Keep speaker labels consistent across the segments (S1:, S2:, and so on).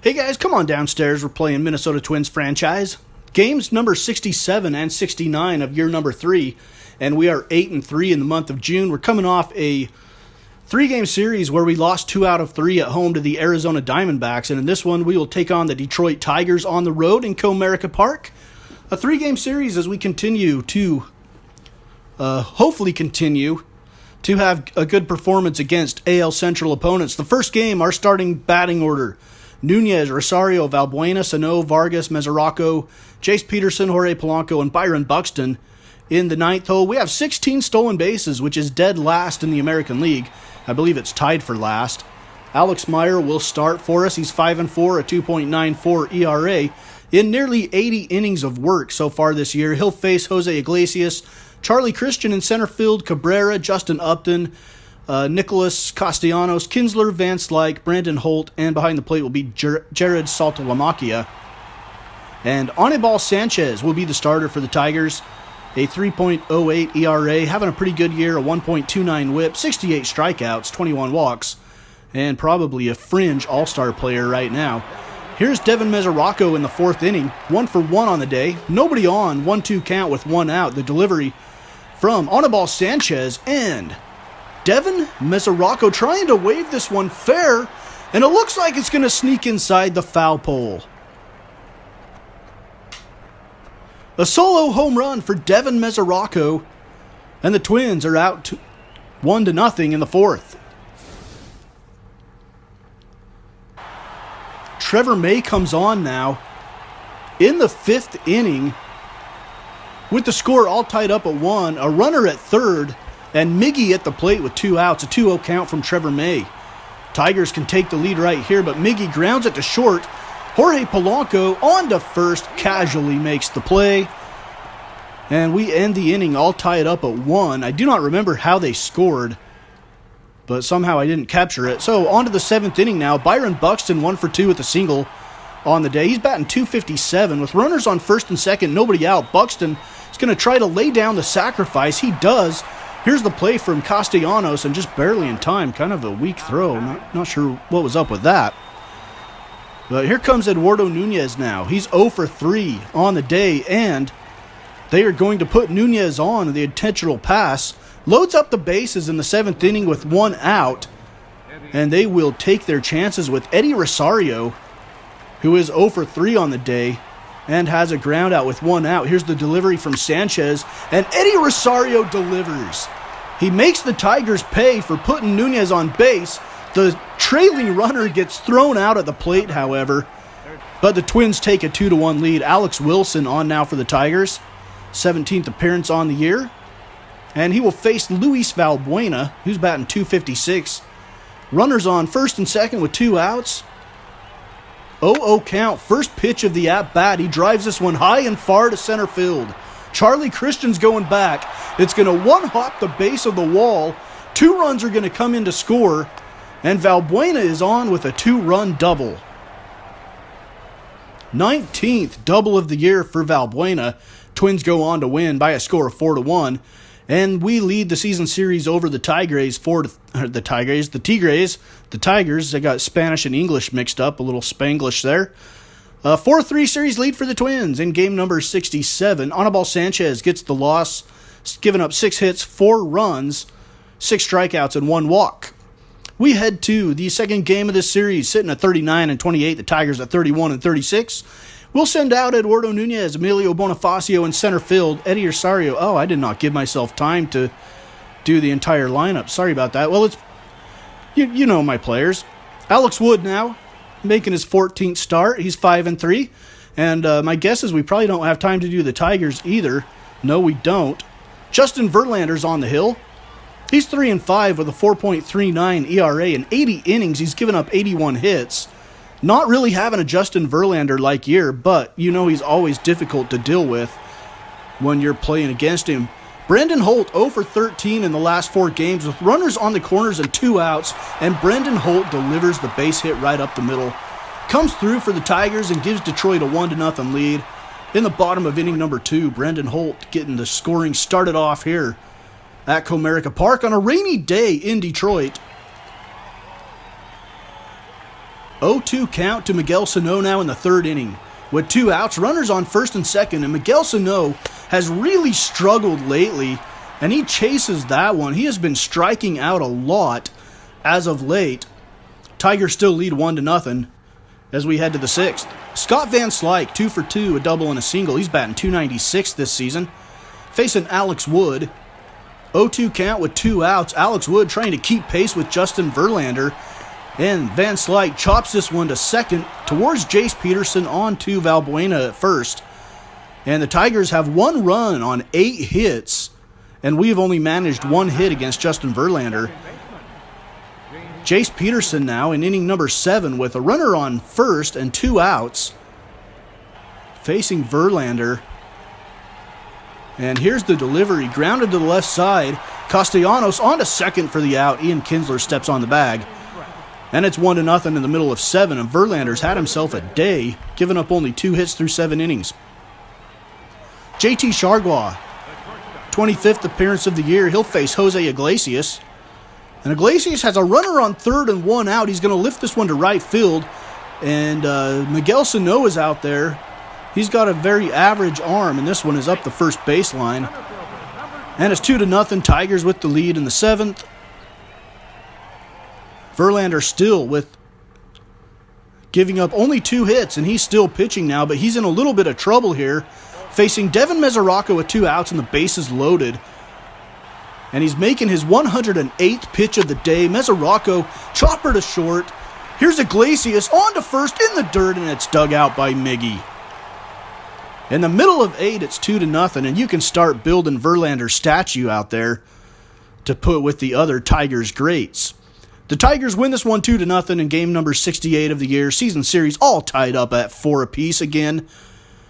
S1: Hey guys, come on downstairs. We're playing Minnesota Twins franchise. Games number 67 and 69 of year number 3. And we are 8-3 in the month of June. We're coming off a 3-game series where we lost 2 out of 3 at home to the Arizona Diamondbacks. And in this one, we will take on the Detroit Tigers on the road in Comerica Park. A 3-game series as we continue to, hopefully continue to have a good performance against AL Central opponents. The first game, our starting batting order: Nunez, Rosario, Valbuena, Sano, Vargas, Mesoraco, Jace Peterson, Jorge Polanco, and Byron Buxton. In the ninth hole, we have 16 stolen bases, which is dead last in the American League. I believe it's tied for last. Alex Meyer will start for us. He's 5-4, a 2.94 ERA. In nearly 80 innings of work so far this year, he'll face Jose Iglesias, Charlie Christian in center field, Cabrera, Justin Upton, Nicholas Castellanos, Kinsler, Van Slyke, Brandon Holt, and behind the plate will be Jared Saltalamacchia. And Anibal Sanchez will be the starter for the Tigers. A 3.08 ERA, having a pretty good year, a 1.29 whip, 68 strikeouts, 21 walks, and probably a fringe all-star player right now. Here's Devin Mesoraco in the 4th inning, 1-for-1 on the day, nobody on, 1-2 count with 1 out. The delivery from Anibal Sanchez, and Devin Mesoraco trying to wave this one fair, and it looks like it's going to sneak inside the foul pole. A solo home run for Devin Mesoraco, and the Twins are out 1-0 in the 4th. Trevor May comes on now in the 5th inning with the score all tied up at 1, a runner at third, and Miggy at the plate with 2 outs, a 2-0 count from Trevor May. Tigers can take the lead right here, but Miggy grounds it to short. Jorge Polanco on to first, casually makes the play. And we end the inning all tied up at 1. I do not remember how they scored, but somehow I didn't capture it. So on to the 7th inning now. Byron Buxton 1-for-2 with a single on the day. He's batting .257 with runners on first and second, nobody out. Buxton is going to try to lay down the sacrifice. He does. Here's the play from Castellanos, and just barely in time. Kind of a weak throw. Not sure what was up with that. But here comes Eduardo Nunez now. He's 0-for-3 on the day, and they are going to put Nunez on the intentional pass. Loads up the bases in the 7th inning with 1 out, and they will take their chances with Eddie Rosario, who is 0-for-3 on the day and has a ground out with 1 out. Here's the delivery from Sanchez, and Eddie Rosario delivers. He makes the Tigers pay for putting Nunez on base. The trailing runner gets thrown out at the plate, however, but the Twins take a 2-1 lead. Alex Wilson on now for the Tigers, 17th appearance on the year. And he will face Luis Valbuena, who's batting .256. Runners on first and second with 2 outs. 0-0 count. First pitch of the at-bat. He drives this one high and far to center field. Charlie Christian's going back. It's going to one-hop the base of the wall. 2 runs are going to come in to score. And Valbuena is on with a 2-run double. 19th double of the year for Valbuena. Twins go on to win by a score of 4-1. And we lead the season series over the Tigers. The Tigers. I got Spanish and English mixed up, a little Spanglish there. 4-3 series lead for the Twins in game number 67. Anibal Sanchez gets the loss, giving up 6 hits, 4 runs, 6 strikeouts, and 1 walk. We head to the second game of this series, sitting at 39-28. The Tigers at 31-36. We'll send out Eduardo Nunez, Emilio Bonifacio in center field, Eddie Rosario. Oh, I did not give myself time to do the entire lineup. Sorry about that. Well, it's you know my players. Alex Wood now, making his 14th start. He's 5-3. And my guess is we probably don't have time to do the Tigers either. No, we don't. Justin Verlander's on the hill. He's 3-5 with a 4.39 ERA in 80 innings. He's given up 81 hits. Not really having a Justin Verlander-like year, but you know he's always difficult to deal with when you're playing against him. Brandon Holt 0-for-13 in the last 4 games with runners on the corners and 2 outs, and Brandon Holt delivers the base hit right up the middle. Comes through for the Tigers and gives Detroit a 1-0 lead. In the bottom of inning number 2, Brandon Holt getting the scoring started off here at Comerica Park on a rainy day in Detroit. 0-2 count to Miguel Sano now in the third inning. With 2 outs, runners on first and second, and Miguel Sano has really struggled lately, and he chases that one. He has been striking out a lot as of late. Tigers still lead 1-0 as we head to the 6th. Scott Van Slyke, 2 for 2, a double and a single. He's batting .296 this season. Facing Alex Wood. 0-2 count with 2 outs. Alex Wood trying to keep pace with Justin Verlander. And Van Slyke chops this one to second towards Jace Peterson on to Valbuena at first. And the Tigers have 1 run on 8 hits, and we've only managed 1 hit against Justin Verlander. Jace Peterson now in inning number 7 with a runner on first and 2 outs. Facing Verlander. And here's the delivery, grounded to the left side. Castellanos on to second for the out. Ian Kinsler steps on the bag. And it's 1-0 in the middle of 7, and Verlander's had himself a day, giving up only 2 hits through 7 innings. JT Chargois, 25th appearance of the year. He'll face Jose Iglesias. And Iglesias has a runner on third and 1 out. He's going to lift this one to right field. And Miguel Sano is out there. He's got a very average arm, and this one is up the first baseline. And it's 2-0, Tigers with the lead in the 7th. Verlander still with giving up only 2 hits, and he's still pitching now, but he's in a little bit of trouble here, facing Devin Mesoraco with 2 outs and the bases loaded. And he's making his 108th pitch of the day. Mesoraco, chopper to short. Here's Iglesias on to first in the dirt, and it's dug out by Miggy. In the middle of 8, it's 2-0, and you can start building Verlander's statue out there to put with the other Tigers greats. The Tigers win this one 2-0 in game number 68 of the year. Season series all tied up at 4 apiece again.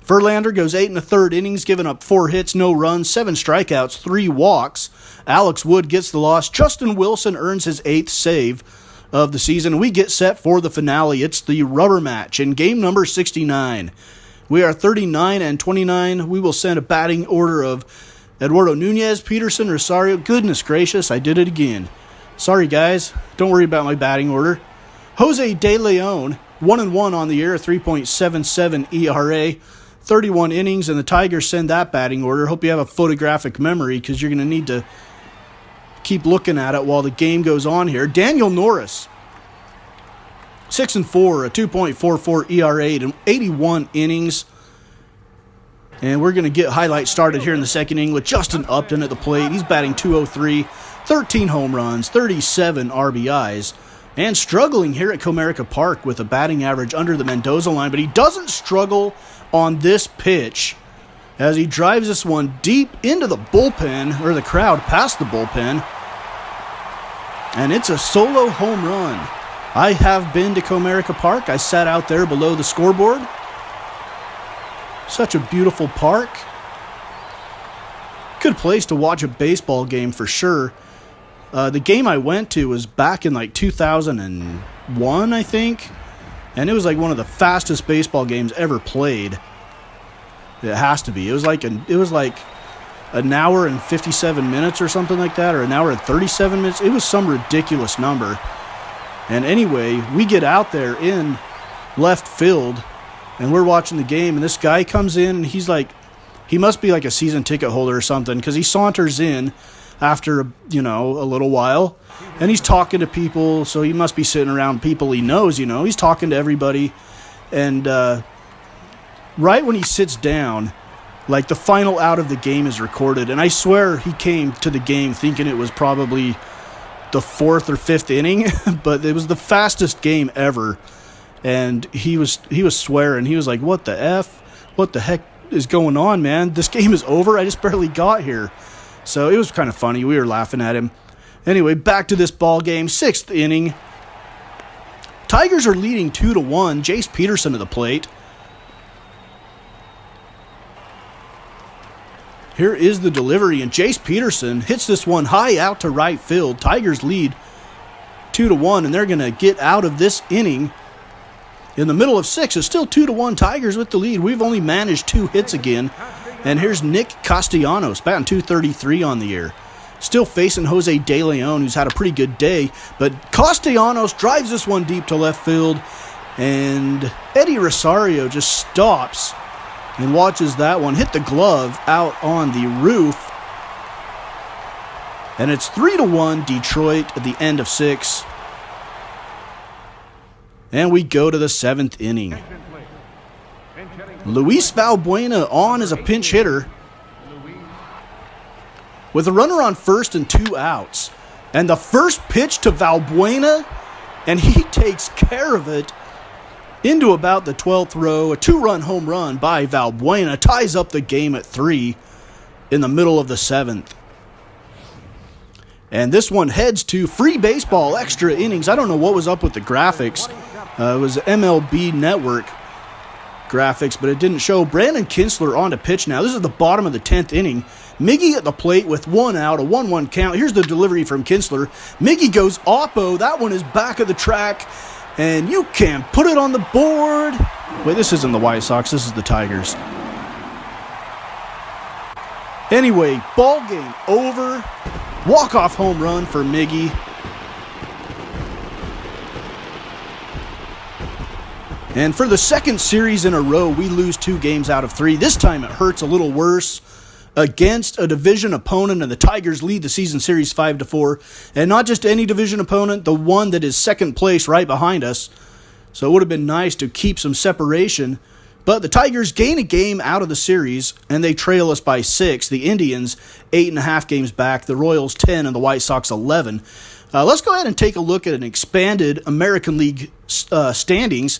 S1: Verlander goes 8 1/3 innings, giving up 4 hits, no runs, 7 strikeouts, 3 walks. Alex Wood gets the loss. Justin Wilson earns his 8th save of the season. We get set for the finale. It's the rubber match in game number 69. We are 39-29. We will send a batting order of Eduardo Nunez, Peterson, Rosario. Goodness gracious, I did it again. Sorry, guys. Don't worry about my batting order. Jose De Leon, 1-1 on the year, a 3.77 ERA, 31 innings, and the Tigers send that batting order. Hope you have a photographic memory because you're going to need to keep looking at it while the game goes on here. Daniel Norris, 6-4, a 2.44 ERA, and 81 innings. And we're going to get highlights started here in the second inning with Justin Upton at the plate. He's batting .203. 13 home runs, 37 RBIs, and struggling here at Comerica Park with a batting average under the Mendoza line, but he doesn't struggle on this pitch as he drives this one deep into the bullpen, or the crowd past the bullpen, and it's a solo home run. I have been to Comerica Park. I sat out there below the scoreboard. Such a beautiful park. Good place to watch a baseball game for sure. The game I went to was back in like 2001, I think. And it was like one of the fastest baseball games ever played. It has to be. It was like an hour and 57 minutes or something like that, or an hour and 37 minutes. It was some ridiculous number. And anyway, we get out there in left field, and we're watching the game, and this guy comes in, and he's like, he must be like a season ticket holder or something, because he saunters in after, a little while, and he's talking to people, so he must be sitting around people he knows, he's talking to everybody, and right when he sits down, like the final out of the game is recorded, and I swear he came to the game thinking it was probably the 4th or 5th inning, but it was the fastest game ever, and he was swearing. He was like, what the F? What the heck is going on, man? This game is over? I just barely got here. So it was kind of funny. We were laughing at him. Anyway, back to this ball game. 6th inning. Tigers are leading 2-1. Jace Peterson to the plate. Here is the delivery, and Jace Peterson hits this one high out to right field. Tigers lead 2-1, and they're going to get out of this inning. In the middle of 6, it's still 2-1 Tigers with the lead. We've only managed 2 hits again. And here's Nick Castellanos, batting .233 on the year. Still facing Jose De Leon, who's had a pretty good day. But Castellanos drives this one deep to left field. And Eddie Rosario just stops and watches that one hit the glove out on the roof. And it's 3-1 Detroit at the end of 6. And we go to the 7th inning. Luis Valbuena on as a pinch hitter with a runner on first and 2 outs. And the first pitch to Valbuena, and he takes care of it into about the 12th row. A 2-run home run by Valbuena ties up the game at 3 in the middle of the 7th. And this one heads to free baseball extra innings. I don't know what was up with the graphics. It was MLB Network graphics, but it didn't show. Brandon Kinsler on to pitch now. This is the bottom of the 10th inning. Miggy at the plate with 1 out, a 1-1 count. Here's the delivery from Kinsler. Miggy goes oppo. That one is back of the track, and you can put it on the board. Wait, this isn't the White Sox. This is the Tigers. Anyway, ball game over. Walk-off home run for Miggy. And for the second series in a row, we lose 2 games out of 3. This time it hurts a little worse against a division opponent, and the Tigers lead the season series 5-4. And not just any division opponent, the one that is second place right behind us. So it would have been nice to keep some separation. But the Tigers gain a game out of the series, and they trail us by 6. The Indians, 8.5 games back. The Royals, 10, and the White Sox, 11. Let's go ahead and take a look at an expanded American League standings.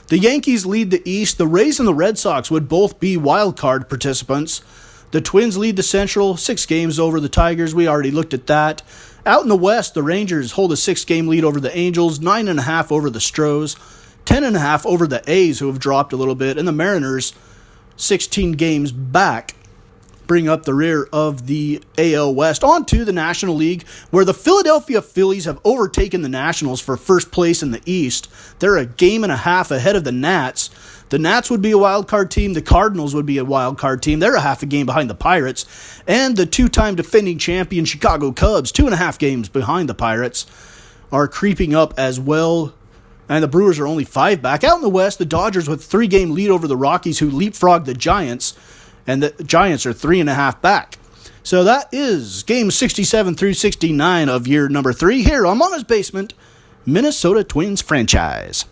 S1: The Yankees lead the East. The Rays and the Red Sox would both be wild card participants. The Twins lead the Central, 6 games over the Tigers. We already looked at that. Out in the West, the Rangers hold a 6-game lead over the Angels, 9.5 over the Stros, 10.5 over the A's, who have dropped a little bit, and the Mariners, 16 games back, bring up the rear of the AL West. On to the National League, where the Philadelphia Phillies have overtaken the Nationals for first place in the East. They're a game and a half ahead of the Nats. The Nats would be a wild card team. The Cardinals would be a wild card team. They're a half a game behind the Pirates. And the 2-time defending champion Chicago Cubs, 2.5 games behind the Pirates, are creeping up as well. And the Brewers are only 5 back. Out in the West, the Dodgers with a 3-game lead over the Rockies, who leapfrogged the Giants. And the Giants are 3.5 back. So that is game 67 through 69 of year number 3 here on Mama's Basement, Minnesota Twins franchise.